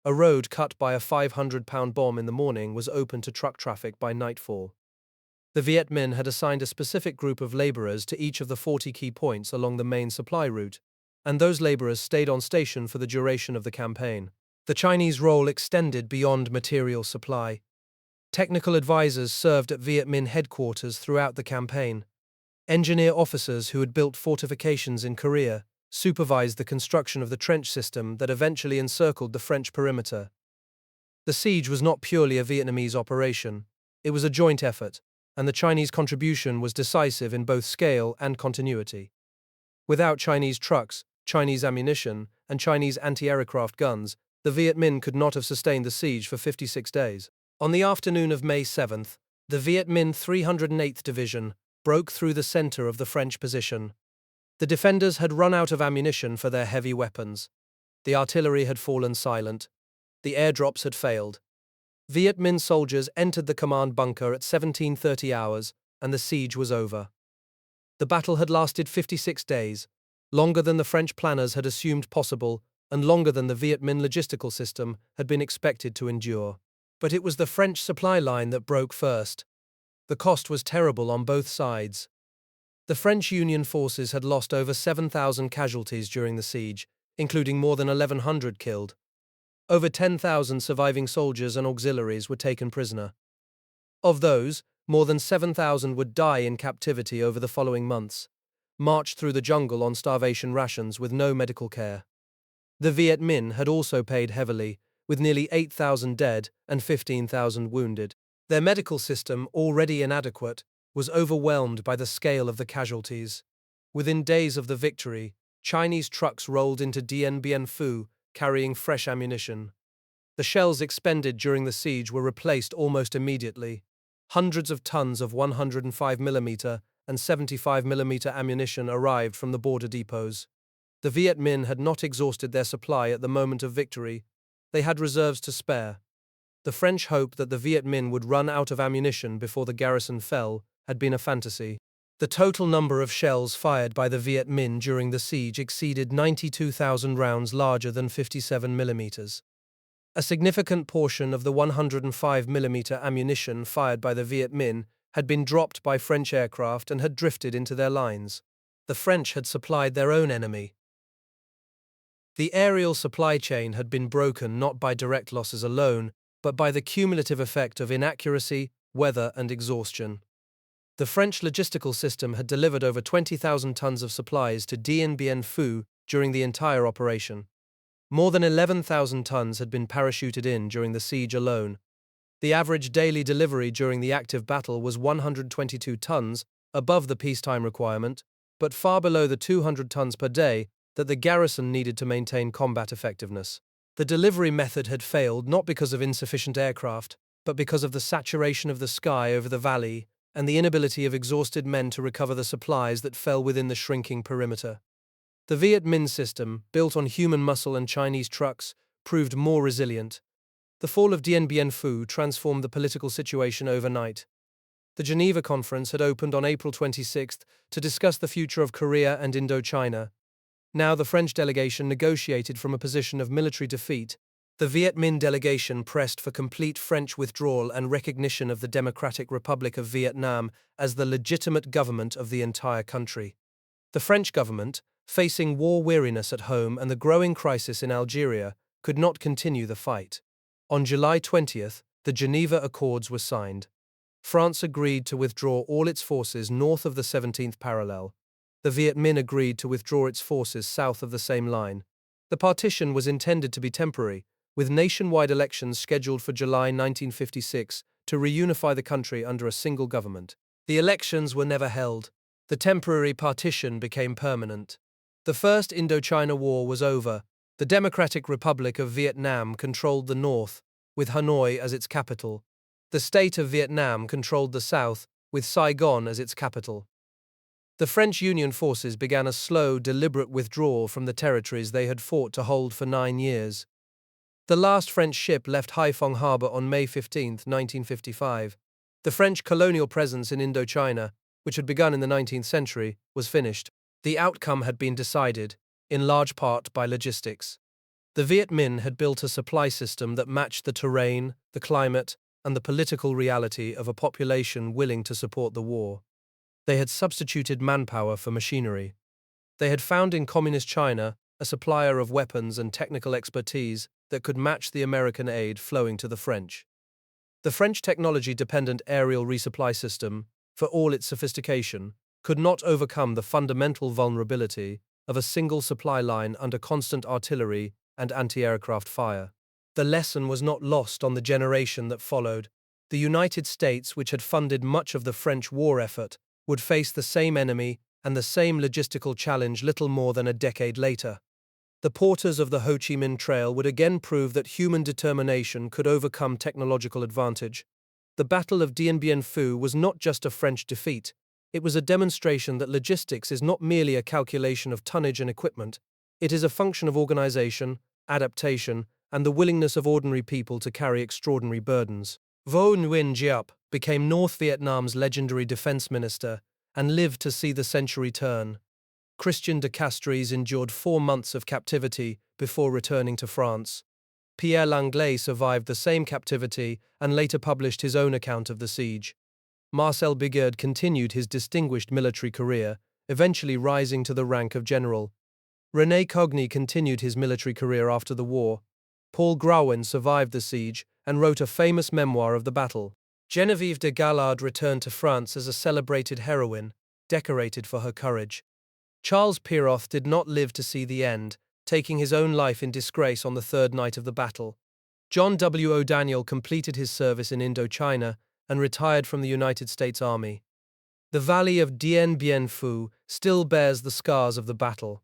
A road cut by a 500-pound bomb in the morning was open to truck traffic by nightfall. The Viet Minh had assigned a specific group of laborers to each of the 40 key points along the main supply route, and those laborers stayed on station for the duration of the campaign. The Chinese role extended beyond material supply. Technical advisors served at Viet Minh headquarters throughout the campaign. Engineer officers who had built fortifications in Korea supervised the construction of the trench system that eventually encircled the French perimeter. The siege was not purely a Vietnamese operation. It was a joint effort, and the Chinese contribution was decisive in both scale and continuity. Without Chinese trucks, Chinese ammunition, and Chinese anti-aircraft guns, the Viet Minh could not have sustained the siege for 56 days. On the afternoon of May 7th, the Viet Minh 308th Division broke through the center of the French position. The defenders had run out of ammunition for their heavy weapons. The artillery had fallen silent. The airdrops had failed. Viet Minh soldiers entered the command bunker at 17:30 hours, and the siege was over. The battle had lasted 56 days, longer than the French planners had assumed possible, and longer than the Viet Minh logistical system had been expected to endure. But it was the French supply line that broke first. The cost was terrible on both sides. The French Union forces had lost over 7,000 casualties during the siege, including more than 1,100 killed. Over 10,000 surviving soldiers and auxiliaries were taken prisoner. Of those, more than 7,000 would die in captivity over the following months, marched through the jungle on starvation rations with no medical care. The Viet Minh had also paid heavily, with nearly 8,000 dead and 15,000 wounded. Their medical system, already inadequate, was overwhelmed by the scale of the casualties. Within days of the victory, Chinese trucks rolled into Dien Bien Phu, carrying fresh ammunition. The shells expended during the siege were replaced almost immediately. Hundreds of tons of 105mm and 75mm ammunition arrived from the border depots. The Viet Minh had not exhausted their supply at the moment of victory. They had reserves to spare. The French hope that the Viet Minh would run out of ammunition before the garrison fell had been a fantasy. The total number of shells fired by the Viet Minh during the siege exceeded 92,000 rounds larger than 57mm. A significant portion of the 105mm ammunition fired by the Viet Minh had been dropped by French aircraft and had drifted into their lines. The French had supplied their own enemy. The aerial supply chain had been broken not by direct losses alone, but by the cumulative effect of inaccuracy, weather, and exhaustion. The French logistical system had delivered over 20,000 tons of supplies to Dien Bien Phu during the entire operation. More than 11,000 tons had been parachuted in during the siege alone. The average daily delivery during the active battle was 122 tons, above the peacetime requirement, but far below the 200 tons per day that the garrison needed to maintain combat effectiveness. The delivery method had failed not because of insufficient aircraft, but because of the saturation of the sky over the valley and the inability of exhausted men to recover the supplies that fell within the shrinking perimeter. The Viet Minh system, built on human muscle and Chinese trucks, proved more resilient. The fall of Dien Bien Phu transformed the political situation overnight. The Geneva Conference had opened on April 26 to discuss the future of Korea and Indochina. Now the French delegation negotiated from a position of military defeat. The Viet Minh delegation pressed for complete French withdrawal and recognition of the Democratic Republic of Vietnam as the legitimate government of the entire country. The French government, facing war weariness at home and the growing crisis in Algeria, could not continue the fight. On July 20th, the Geneva Accords were signed. France agreed to withdraw all its forces north of the 17th parallel. The Viet Minh agreed to withdraw its forces south of the same line. The partition was intended to be temporary, with nationwide elections scheduled for July 1956 to reunify the country under a single government. The elections were never held. The temporary partition became permanent. The First Indochina War was over. The Democratic Republic of Vietnam controlled the north, with Hanoi as its capital. The state of Vietnam controlled the south, with Saigon as its capital. The French Union forces began a slow, deliberate withdrawal from the territories they had fought to hold for 9 years. The last French ship left Haiphong harbor on May 15, 1955. The French colonial presence in Indochina, which had begun in the 19th century, was finished. The outcome had been decided, in large part by logistics. The Viet Minh had built a supply system that matched the terrain, the climate, and the political reality of a population willing to support the war. They had substituted manpower for machinery. They had found in Communist China a supplier of weapons and technical expertise that could match the American aid flowing to the French. The French technology-dependent aerial resupply system, for all its sophistication, could not overcome the fundamental vulnerability of a single supply line under constant artillery and anti-aircraft fire. The lesson was not lost on the generation that followed. The United States, which had funded much of the French war effort, would face the same enemy and the same logistical challenge little more than a decade later. The porters of the Ho Chi Minh Trail would again prove that human determination could overcome technological advantage. The Battle of Dien Bien Phu was not just a French defeat. It was a demonstration that logistics is not merely a calculation of tonnage and equipment. It is a function of organization, adaptation, and the willingness of ordinary people to carry extraordinary burdens. Vo Nguyen Giap became North Vietnam's legendary defense minister and lived to see the century turn. Christian de Castries endured 4 months of captivity before returning to France. Pierre Langlais survived the same captivity and later published his own account of the siege. Marcel Bigard continued his distinguished military career, eventually rising to the rank of general. René Cogny continued his military career after the war. Paul Grauwin survived the siege and wrote a famous memoir of the battle. Geneviève de Gallard returned to France as a celebrated heroine, decorated for her courage. Charles Piroth did not live to see the end, taking his own life in disgrace on the third night of the battle. John W. O'Daniel completed his service in Indochina and retired from the United States Army. The valley of Dien Bien Phu still bears the scars of the battle.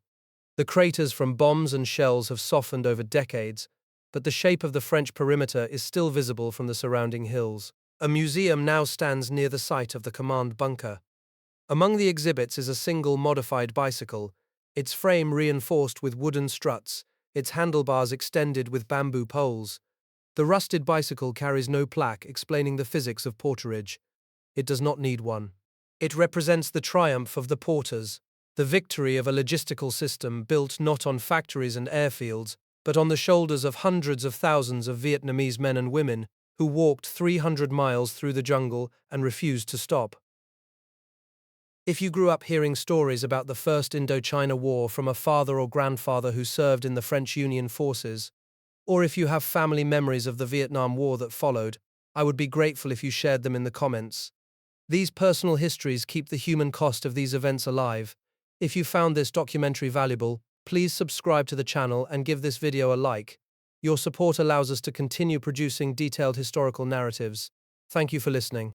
The craters from bombs and shells have softened over decades, but the shape of the French perimeter is still visible from the surrounding hills. A museum now stands near the site of the command bunker. Among the exhibits is a single modified bicycle, its frame reinforced with wooden struts, its handlebars extended with bamboo poles. The rusted bicycle carries no plaque explaining the physics of porterage. It does not need one. It represents the triumph of the porters, the victory of a logistical system built not on factories and airfields, but on the shoulders of hundreds of thousands of Vietnamese men and women who walked 300 miles through the jungle and refused to stop. If you grew up hearing stories about the First Indochina War from a father or grandfather who served in the French Union forces, or if you have family memories of the Vietnam War that followed, I would be grateful if you shared them in the comments. These personal histories keep the human cost of these events alive. If you found this documentary valuable, please subscribe to the channel and give this video a like. Your support allows us to continue producing detailed historical narratives. Thank you for listening.